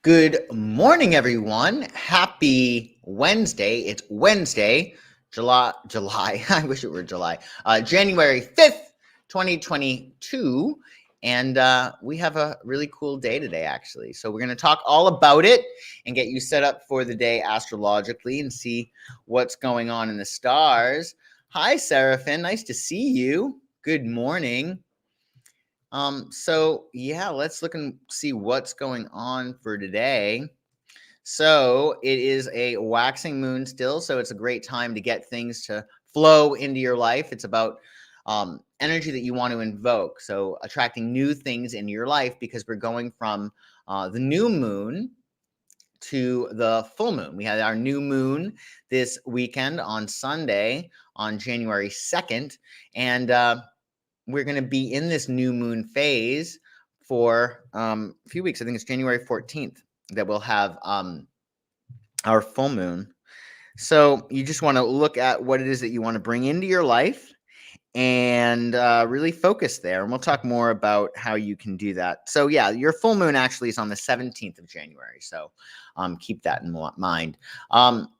Good morning, everyone. Happy Wednesday. It's Wednesday, July. I wish it were July. January 5th, 2022. And we have a really cool day today, actually. So we're going to talk all about it and get you set up for the day astrologically and see what's going on in the stars. Hi, Seraphin. Nice to see you. Good morning. Let's look and see what's going on for today. So it is a waxing moon still, so it's a great time to get things to flow into your life. It's about energy that you want to invoke, so attracting new things into your life, because we're going from the new moon to the full moon. We had our new moon this weekend on Sunday on January 2nd, and we're going to be in this new moon phase for a few weeks. I think it's January 14th that we'll have our full moon. So you just want to look at what it is that you want to bring into your life and really focus there. And we'll talk more about how you can do that. So yeah, your full moon actually is on the 17th of January. So keep that in mind.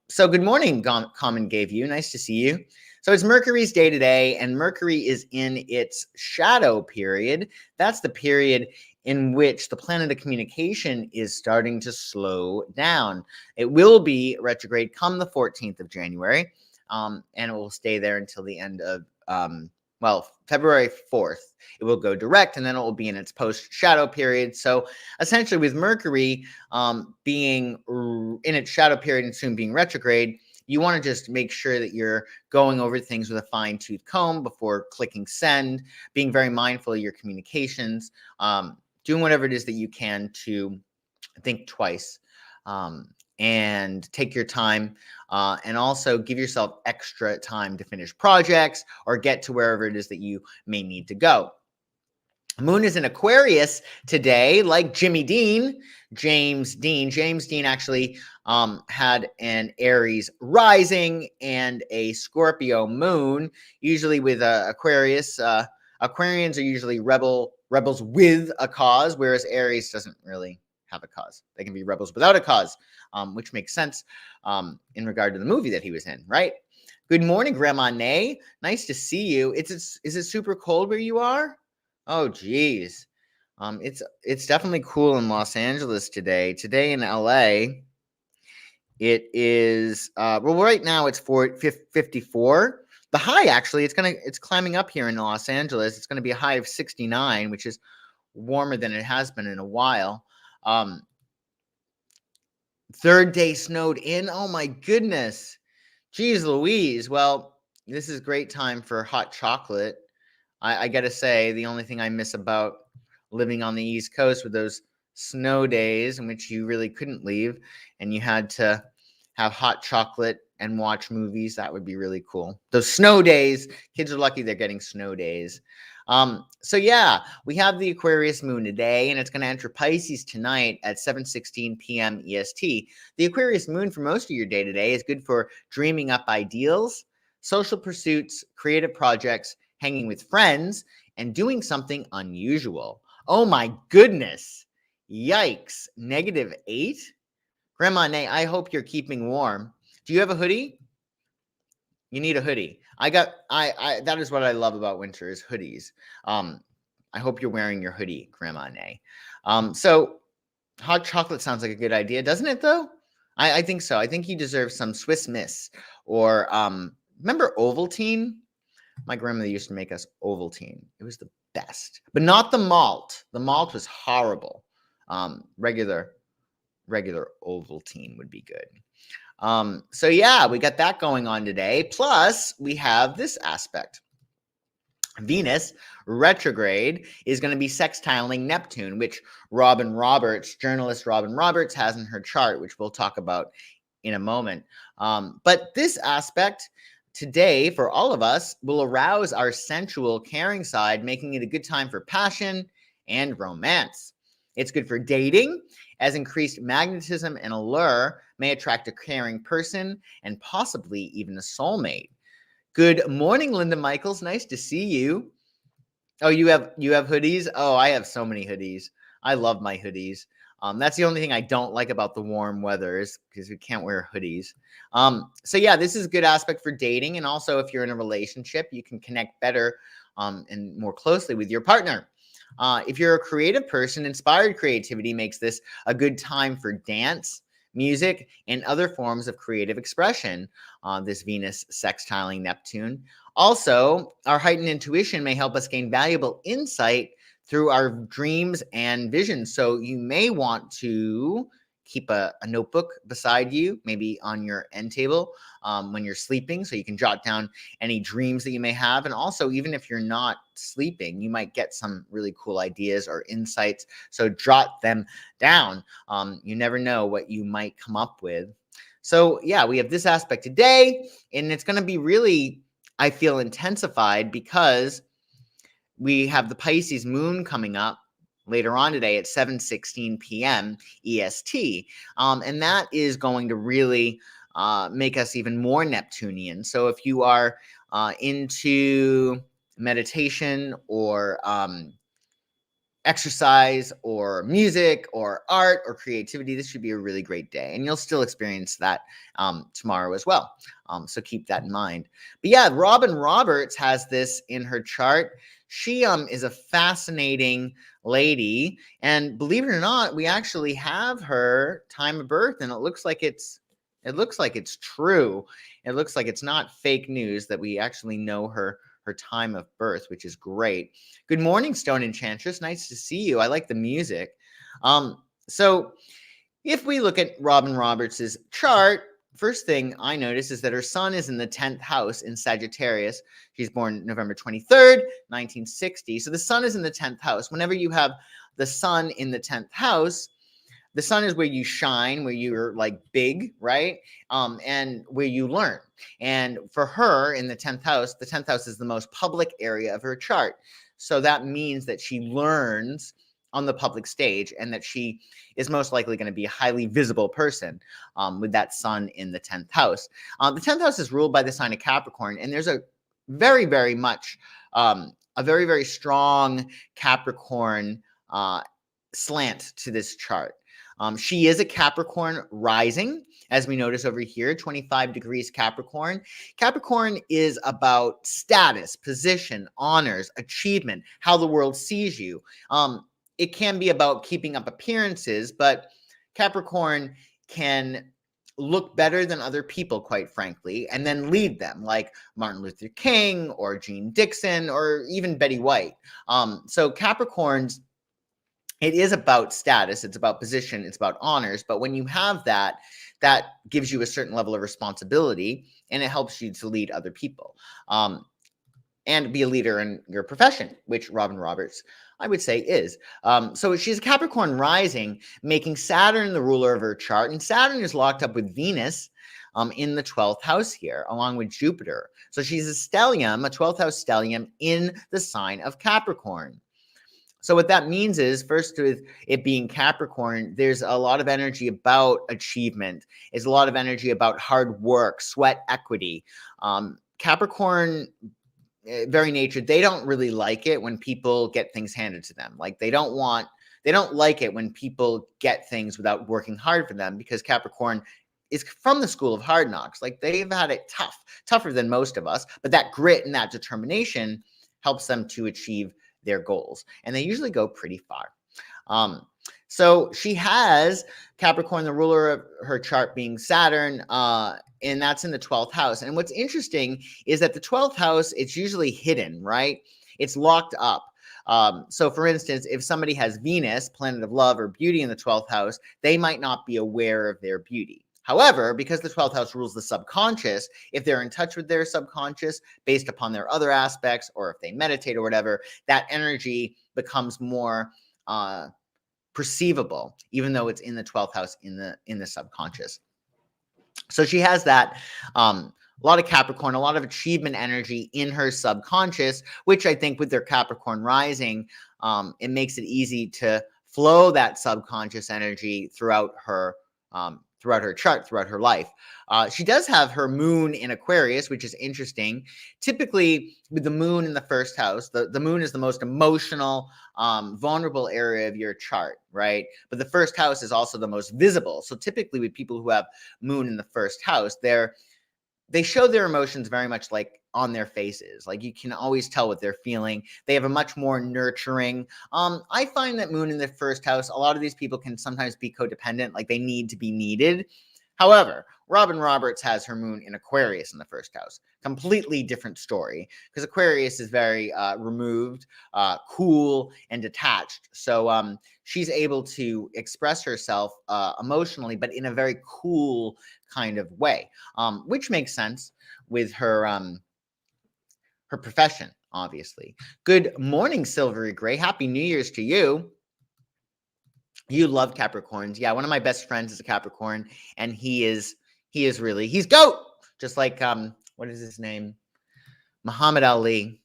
So good morning, Common gave you. Nice to see you. So it's Mercury's day today, and Mercury is in its shadow period. That's the period in which the planet of communication is starting to slow down. It will be retrograde come the 14th of January, and it will stay there until the end of, February 4th. It will go direct, and then it will be in its post-shadow period. So essentially with Mercury being in its shadow period and soon being retrograde, you want to just make sure that you're going over things with a fine-tooth comb before clicking send, being very mindful of your communications, doing whatever it is that you can to think twice and take your time, and also give yourself extra time to finish projects or get to wherever it is that you may need to go. Moon is in Aquarius today, like James Dean. James Dean actually had an Aries rising and a Scorpio moon. Usually with Aquarius, Aquarians are usually rebels with a cause, whereas Aries doesn't really have a cause. They can be rebels without a cause, which makes sense in regard to the movie that he was in, right? Good morning, Grandma Nay. Nice to see you. Is it super cold where you are? Oh, geez. It's definitely cool in Los Angeles today. Today in LA, it is right now it's 54. The high actually, it's climbing up here in Los Angeles. It's going to be a high of 69, which is warmer than it has been in a while. Third day snowed in. Oh my goodness. Geez Louise. Well, this is great time for hot chocolate. I got to say, the only thing I miss about living on the East Coast with those snow days in which you really couldn't leave and you had to have hot chocolate and watch movies, that would be really cool. Those snow days, kids are lucky they're getting snow days. We have the Aquarius moon today, and it's going to enter Pisces tonight at 7:16 p.m. EST. The Aquarius moon for most of your day today is good for dreaming up ideals, social pursuits, creative projects, hanging with friends, and doing something unusual. Oh my goodness. Yikes. -8? Grandma Nay, I hope you're keeping warm. Do you have a hoodie? You need a hoodie. That is what I love about winter is hoodies. I hope you're wearing your hoodie, Grandma Nay. So hot chocolate sounds like a good idea, doesn't it though? I think so. I think you deserve some Swiss Miss or remember Ovaltine? My grandmother used to make us Ovaltine. It was the best, but not the malt. The malt was horrible. Regular Ovaltine would be good. We got that going on today. Plus, we have this aspect. Venus retrograde is going to be sextiling Neptune, which journalist Robin Roberts has in her chart, which we'll talk about in a moment. But this aspect today for all of us will arouse our sensual, caring side, making it a good time for passion and romance. It's good for dating, as increased magnetism and allure may attract a caring person and possibly even a soulmate. Good morning, Linda Michaels. Nice to see you. Oh, you have hoodies? Oh, I have so many hoodies. I love my hoodies. That's the only thing I don't like about the warm weather is because we can't wear hoodies. So yeah, this is a good aspect for dating. And also if you're in a relationship, you can connect better and more closely with your partner. If you're a creative person, inspired creativity makes this a good time for dance, music, and other forms of creative expression. This Venus sextiling Neptune. Also, our heightened intuition may help us gain valuable insight through our dreams and visions. So you may want to keep a notebook beside you, maybe on your end table when you're sleeping, so you can jot down any dreams that you may have. And also, even if you're not sleeping, you might get some really cool ideas or insights. So jot them down. You never know what you might come up with. So yeah, we have this aspect today, and it's going to be really, I feel, intensified because we have the Pisces Moon coming up later on today at 7:16 p.m. EST. And that is going to really make us even more Neptunian. So if you are into meditation or exercise or music or art or creativity, this should be a really great day. And you'll still experience that tomorrow as well. So keep that in mind. But yeah, Robin Roberts has this in her chart. She is a fascinating lady. And believe it or not, we actually have her time of birth. And it looks like it's true. It looks like it's not fake news that we actually know her time of birth, which is great. Good morning, Stone Enchantress. Nice to see you. I like the music. So if we look at Robin Roberts's chart, first thing I notice is that her sun is in the 10th house in Sagittarius. She's born November 23rd, 1960. So the sun is in the 10th house. Whenever you have the sun in the 10th house, the sun is where you shine, where you're like big, right? And where you learn. And for her in the 10th house is the most public area of her chart. So that means that she learns on the public stage and that she is most likely going to be a highly visible person with that sun in the 10th house. The 10th house is ruled by the sign of Capricorn, and there's a very, very much, a very, very strong Capricorn slant to this chart. She is a Capricorn rising, as we notice over here, 25 degrees Capricorn. Capricorn is about status, position, honors, achievement, how the world sees you. It can be about keeping up appearances, but Capricorn can look better than other people, quite frankly, and then lead them, like Martin Luther King or Gene Dixon or even Betty White. So Capricorns, it is about status, it's about position, it's about honors. But when you have that, that gives you a certain level of responsibility, and it helps you to lead other people and be a leader in your profession, which Robin Roberts, I would say, is. So she's a Capricorn rising, making Saturn the ruler of her chart. And Saturn is locked up with Venus in the 12th house here, along with Jupiter. So she's a stellium, a 12th house stellium in the sign of Capricorn. So what that means is, first, with it being Capricorn, there's a lot of energy about achievement. There's a lot of energy about hard work, sweat equity. Capricorn, very nature, they don't really like it when people get things handed to them. Like they don't like it when people get things without working hard for them, because Capricorn is from the school of hard knocks. Like they've had it tougher than most of us, but that grit and that determination helps them to achieve their goals, and they usually go pretty far. So she has Capricorn, the ruler of her chart being Saturn, and that's in the 12th house. And what's interesting is that the 12th house, it's usually hidden, right? It's locked up. So for instance, if somebody has Venus, planet of love or beauty, in the 12th house, they might not be aware of their beauty. However, because the 12th house rules the subconscious, if they're in touch with their subconscious based upon their other aspects, or if they meditate or whatever, that energy becomes more perceivable, even though it's in the 12th house in the subconscious. So she has that a lot of Capricorn, a lot of achievement energy in her subconscious, which I think with their Capricorn rising, it makes it easy to flow that subconscious energy throughout her throughout her chart, throughout her life. She does have her moon in Aquarius, which is interesting. Typically, with the moon in the first house, the moon is the most emotional, vulnerable area of your chart, right? But the first house is also the most visible. So typically, with people who have moon in the first house, they show their emotions very much like on their faces. Like you can always tell what they're feeling. They have a much more nurturing. I find that moon in the first house, a lot of these people can sometimes be codependent, like they need to be needed. However, Robin Roberts has her moon in Aquarius in the first house. Completely different story because Aquarius is very removed, cool, and detached. So she's able to express herself emotionally, but in a very cool kind of way, which makes sense with her profession, obviously. Good morning, Silvery Gray. Happy New Year's to you. You love Capricorns. Yeah, one of my best friends is a Capricorn, and he's GOAT. Just like what is his name? Muhammad Ali.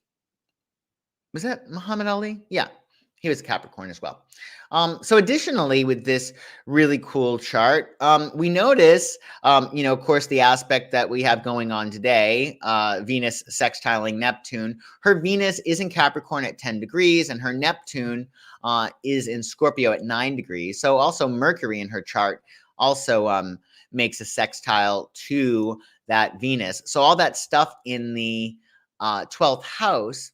Was that Muhammad Ali? Yeah, he was Capricorn as well. So additionally, with this really cool chart, we notice, of course, the aspect that we have going on today, Venus sextiling Neptune. Her Venus is in Capricorn at 10 degrees, and her Neptune is in Scorpio at 9 degrees. So also Mercury in her chart also makes a sextile to that Venus. So all that stuff in the 12th house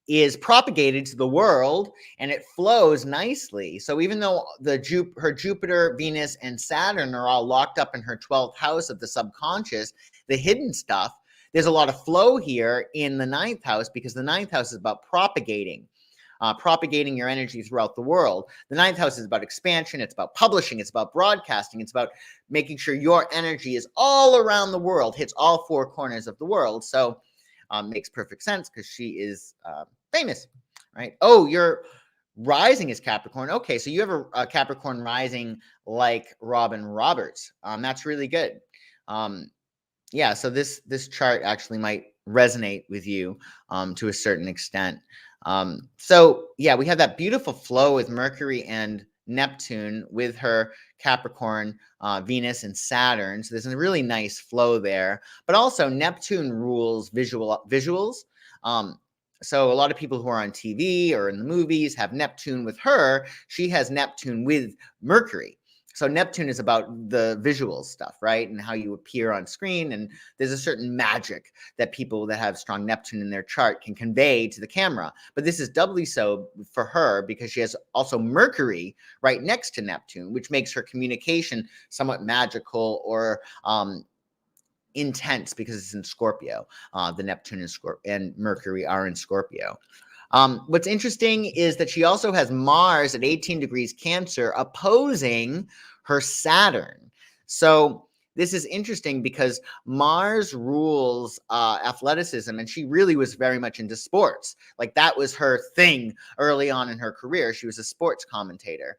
is propagated to the world, and it flows nicely. So even though her Jupiter, Venus, and Saturn are all locked up in her 12th house of the subconscious, the hidden stuff, there's a lot of flow here in the 9th house because the 9th house is about propagating your energy throughout the world. The 9th house is about expansion. It's about publishing. It's about broadcasting. It's about making sure your energy is all around the world, hits all four corners of the world. So makes perfect sense because she is famous, right? Oh, your rising is Capricorn. Okay, so you have a Capricorn rising like Robin Roberts. That's really good. Yeah, so this chart actually might resonate with you to a certain extent. So yeah, we have that beautiful flow with Mercury and Neptune with her Capricorn, Venus, and Saturn. So there's a really nice flow there. But also Neptune rules visuals. So a lot of people who are on TV or in the movies have Neptune with her. She has Neptune with Mercury. So Neptune is about the visual stuff, right? And how you appear on screen. And there's a certain magic that people that have strong Neptune in their chart can convey to the camera. But this is doubly so for her because she has also Mercury right next to Neptune, which makes her communication somewhat magical or intense because it's in Scorpio. The Neptune and Mercury are in Scorpio. What's interesting is that she also has Mars at 18 degrees Cancer opposing her Saturn. So this is interesting because Mars rules athleticism, and she really was very much into sports. Like that was her thing early on in her career. She was a sports commentator.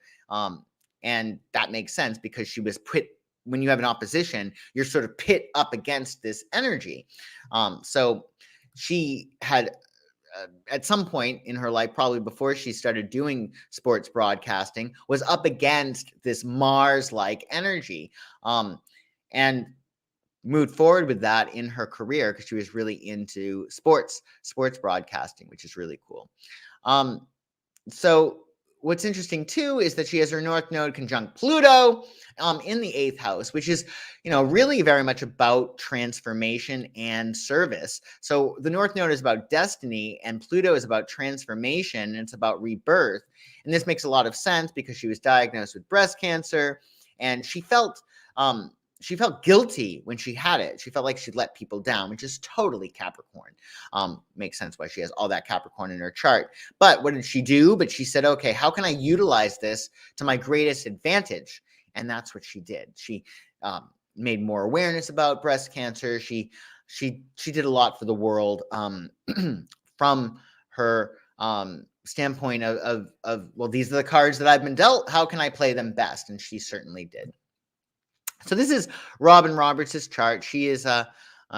And that makes sense because she was put, when you have an opposition, you're sort of pit up against this energy. So she had at some point in her life, probably before she started doing sports broadcasting, was up against this Mars-like energy, and moved forward with that in her career because she was really into sports broadcasting, which is really cool. So what's interesting too is that she has her North Node conjunct Pluto in the 8th house, which is, really very much about transformation and service. So the North Node is about destiny and Pluto is about transformation and it's about rebirth. And this makes a lot of sense because she was diagnosed with breast cancer and she felt guilty when she had it. She felt like she'd let people down, which is totally Capricorn. Makes sense why she has all that Capricorn in her chart. But what did she do? But she said, okay, how can I utilize this to my greatest advantage? And that's what she did. She made more awareness about breast cancer. She did a lot for the world from her standpoint of, well, these are the cards that I've been dealt. How can I play them best? And she certainly did. So this is Robin Roberts' chart. She is a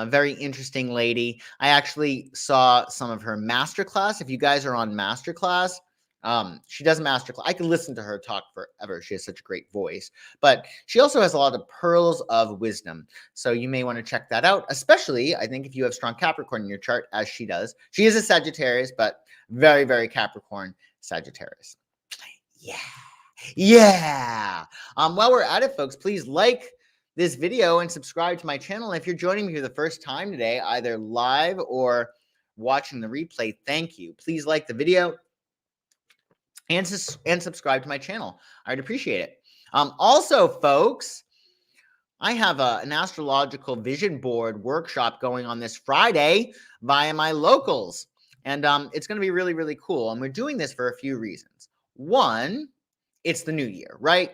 very interesting lady. I actually saw some of her masterclass. If you guys are on masterclass, She does masterclass. I could listen to her talk forever. She has such a great voice, but she also has a lot of pearls of wisdom. So you may want to check that out, especially I think if you have strong Capricorn in your chart, as she does. She is a Sagittarius, but very, very Capricorn Sagittarius. Yeah. Yeah. While we're at it, folks, please like this video and subscribe to my channel. And if you're joining me for the first time today, either live or watching the replay, thank you. Please like the video and subscribe to my channel. I'd appreciate it. Also, folks, I have an astrological vision board workshop going on this Friday via my locals. And it's going to be really, really cool. And we're doing this for a few reasons. One, it's the new year, right?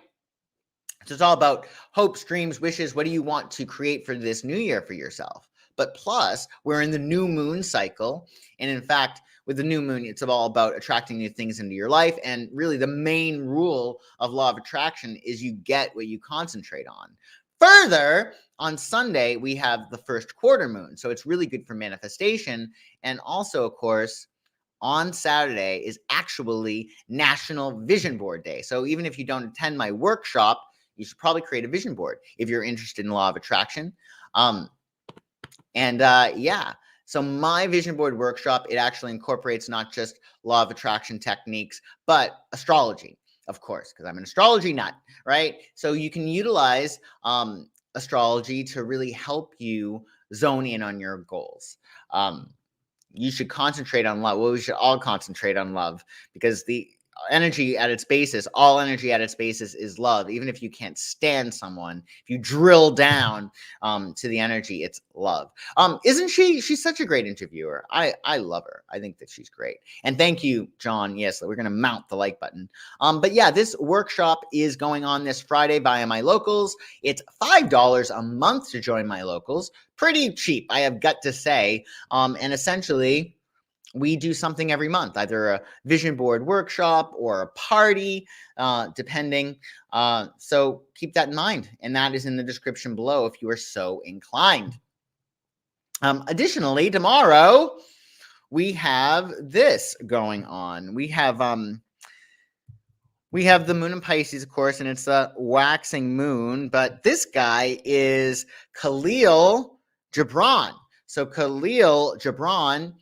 So it's all about hopes, dreams, wishes. What do you want to create for this new year for yourself? But plus, we're in the new moon cycle. And in fact, with the new moon, it's all about attracting new things into your life. And really, the main rule of law of attraction is you get what you concentrate on. Further, on Sunday, we have the first quarter moon. So it's really good for manifestation. And also, of course, on Saturday is actually National Vision Board Day. So even if you don't attend my workshop, you should probably create a vision board if you're interested in law of attraction. Yeah, so my vision board workshop, it actually incorporates not just law of attraction techniques, but astrology, of course, because I'm an astrology nut, right? So you can utilize astrology to really help you zone in on your goals. You should concentrate on love. Well, we should all concentrate on love because the energy at its basis, all energy at its basis is love. Even if you can't stand someone, if you drill down to the energy, it's love. Isn't she? She's such a great interviewer. I love her. I think that she's great. And thank you, John. Yes, we're going to mount the like button. But yeah, this workshop is going on this Friday via my locals. It's $5 a month to join my locals. Pretty cheap, I have got to say. And essentially, we do something every month, either a vision board workshop or a party, depending. So keep that in mind. And that is in the description below if you are so inclined. Additionally, tomorrow we have this going on. We have the moon in Pisces, of course, and it's a waxing moon. But this guy is Khalil Gibran. So Khalil Gibran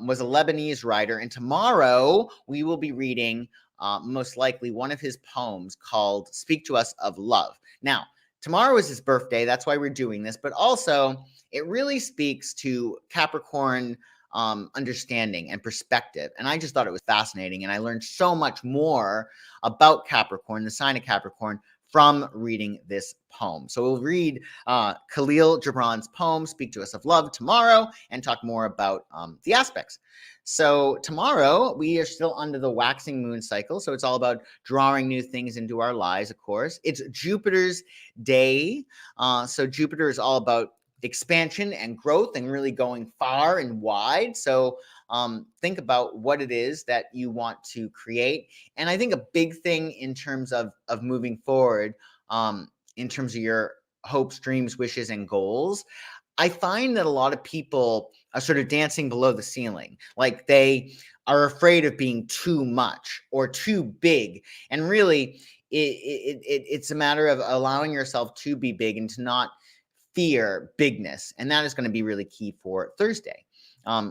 was a Lebanese writer, and tomorrow we will be reading most likely one of his poems called Speak to Us of Love. Now, tomorrow is his birthday, that's why we're doing this, but also it really speaks to Capricorn understanding and perspective, and I just thought it was fascinating, and I learned so much more about Capricorn, the sign of Capricorn, from reading this poem. So we'll read Khalil Gibran's poem, Speak to Us of Love, tomorrow, and talk more about the aspects. So tomorrow, we are still under the waxing moon cycle, so it's all about drawing new things into our lives, of course. It's Jupiter's day, so Jupiter is all about expansion and growth and really going far and wide. So think about what it is that you want to create. And I think a big thing in terms of moving forward, in terms of your hopes, dreams, wishes, and goals, I find that a lot of people are sort of dancing below the ceiling. Like they are afraid of being too much or too big. And really, it's a matter of allowing yourself to be big and to not fear bigness. And that is going to be really key for Thursday.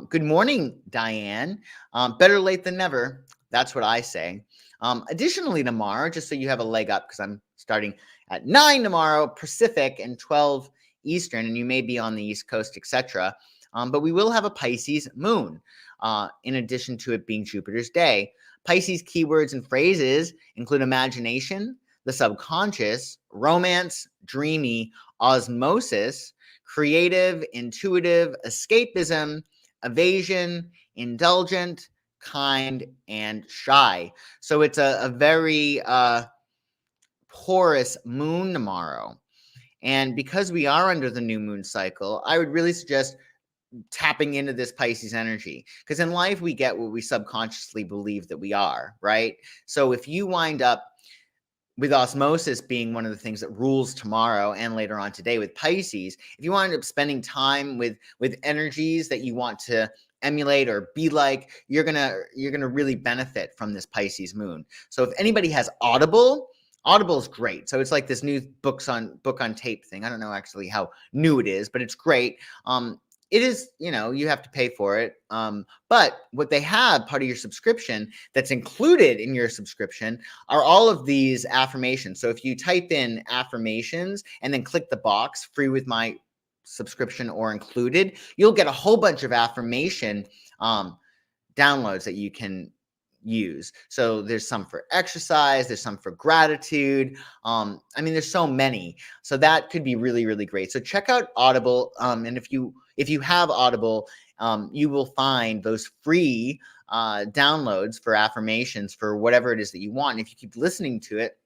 Good morning, Diane. Better late than never. That's what I say. Additionally, tomorrow, just so you have a leg up, because I'm starting at 9 tomorrow Pacific and 12 Eastern, and you may be on the East Coast, etc. But we will have a Pisces moon, in addition to it being Jupiter's day. Pisces keywords and phrases include imagination, the subconscious, romance, dreamy, osmosis, creative, intuitive, escapism, evasion, indulgent, kind, and shy. So it's a very porous moon tomorrow. And because we are under the new moon cycle, I would really suggest tapping into this Pisces energy, because in life we get what we subconsciously believe that we are, right? So if you wind up with osmosis being one of the things that rules tomorrow and later on today with Pisces, if you wind up spending time with energies that you want to emulate or be like, you're gonna really benefit from this Pisces moon. So if anybody has Audible is great. So it's like this new book on tape thing. I don't know actually how new it is, but it's great. It is, you have to pay for it. But what they have, part of your subscription that's included in your subscription, are all of these affirmations. So if you type in affirmations and then click the box free with my subscription or included, you'll get a whole bunch of affirmation downloads that you can use. So there's some for exercise, there's some for gratitude. There's so many. So that could be really, really great. So check out Audible. And if you have Audible, you will find those free downloads for affirmations for whatever it is that you want. And if you keep listening to it,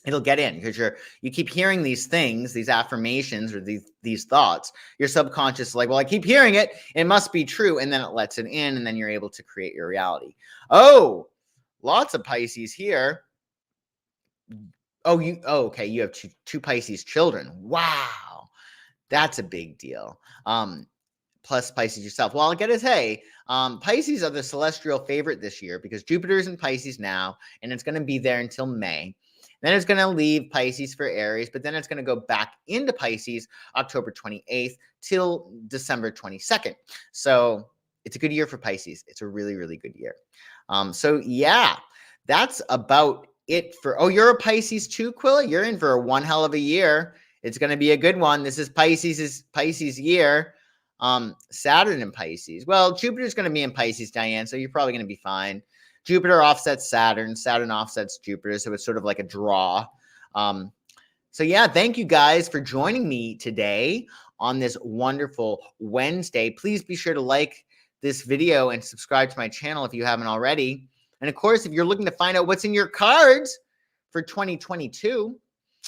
it'll get in because you keep hearing these things, these affirmations or these thoughts. Your subconscious is like, well, I keep hearing it. It must be true. And then it lets it in, and then you're able to create your reality. Oh, lots of Pisces here. Okay. You have two Pisces children. Wow. That's a big deal. Plus Pisces yourself. Well, I gotta say, Pisces are the celestial favorite this year because Jupiter is in Pisces now, and it's going to be there until May. Then it's going to leave Pisces for Aries, but then it's going to go back into Pisces October 28th till December 22nd. So it's a good year for Pisces. It's a really, really good year. So yeah, that's about it for, you're a Pisces too, Quilla? You're in for one hell of a year. It's going to be a good one. This is Pisces year. Saturn in Pisces. Well, Jupiter's going to be in Pisces, Diane, so you're probably going to be fine. Jupiter offsets Saturn. Saturn offsets Jupiter, so it's sort of like a draw. So yeah, thank you guys for joining me today on this wonderful Wednesday. Please be sure to like this video and subscribe to my channel if you haven't already. And of course, if you're looking to find out what's in your cards for 2022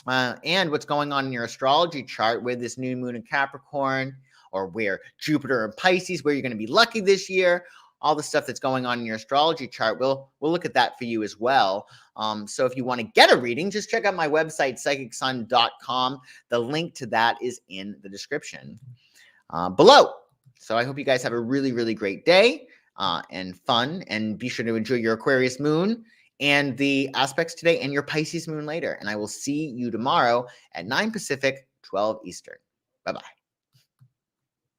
and what's going on in your astrology chart with this new moon in Capricorn, or where Jupiter and Pisces, where you're going to be lucky this year, all the stuff that's going on in your astrology chart, we'll look at that for you as well. So if you want to get a reading, just check out my website, psychicsun.com. The link to that is in the description below. So I hope you guys have a really, really great day and fun, and be sure to enjoy your Aquarius moon and the aspects today and your Pisces moon later. And I will see you tomorrow at 9 Pacific, 12 Eastern. Bye-bye.